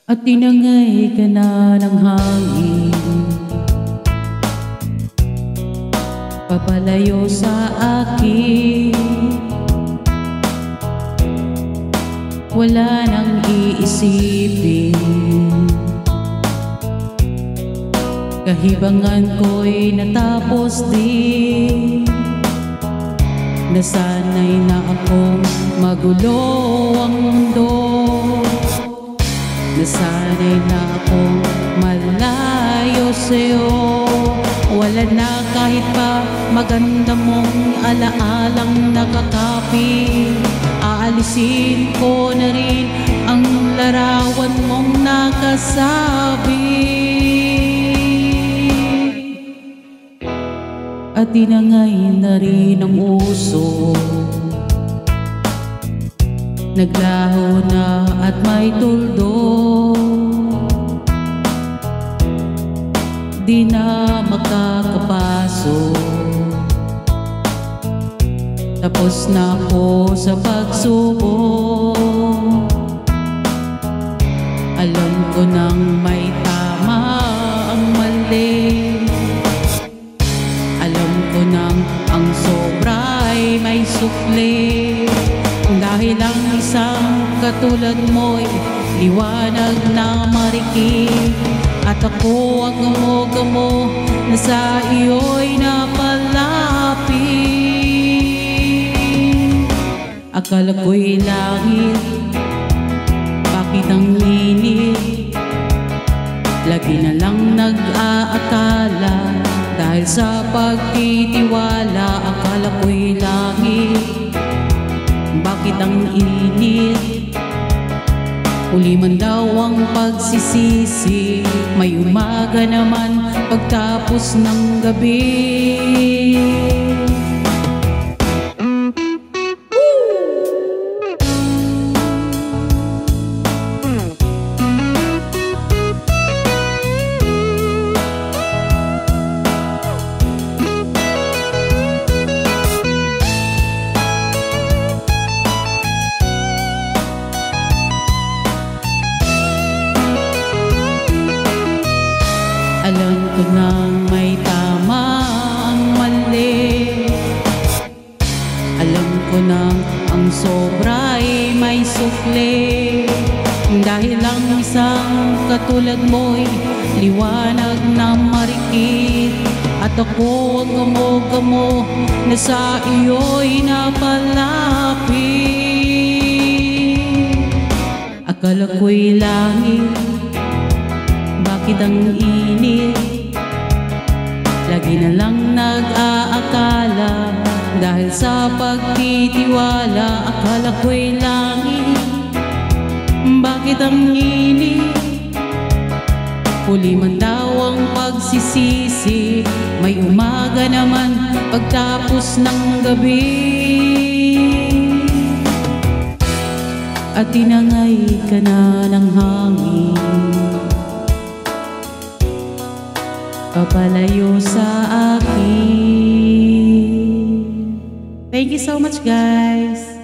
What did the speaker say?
At tinangay ka na ng hangin, papalayo sa akin. Wala nang iisipin, kahibangan ko'y natapos din. Nasanay na akong magulo ang mundo, nasanay na akong malayo sa'yo. Wala na kahit pa maganda mong alaalang nakakapit, aalisin ko na rin ang larawan mong nakasabit. At tinangay na rin ang uso, naglaho na at may tuldo, di na makakapasok. Tapos na ako sa pagsubok, alam ko nang may tama ang mali, alam ko nang ang sobra'y may sukli. Dahil ang isang katulad mo'y liwanag na marikit, at ako ang gamo-gamo na sa iyo'y napalapit. Akala ko'y langit, bakit ang init? Lagi na lang nag-aakala, dahil sa pagtitiwala. Akala ko'y langit, bakit ang init? Uli man daw ang pagsisisi, may umaga naman pagtapos ng gabi. Alam ko nang may tama ang mali, alam ko nang ang sobra'y may sukli. Dahil ang isang katulad mo'y liwanag na marikit, at ako ang gamo-gamo na sa iyo'y napalapit. Akala ko'y langit, bakit ang init? Lagi na lang nag-aakala, dahil sa pagtitiwala. Akala ko'y langit, bakit ang init? Huli man daw ang pagsisisi, may umaga naman pagtapos ng gabi. At tinangay ka na ng hangin, papalayo sa akin. Thank you so much, guys.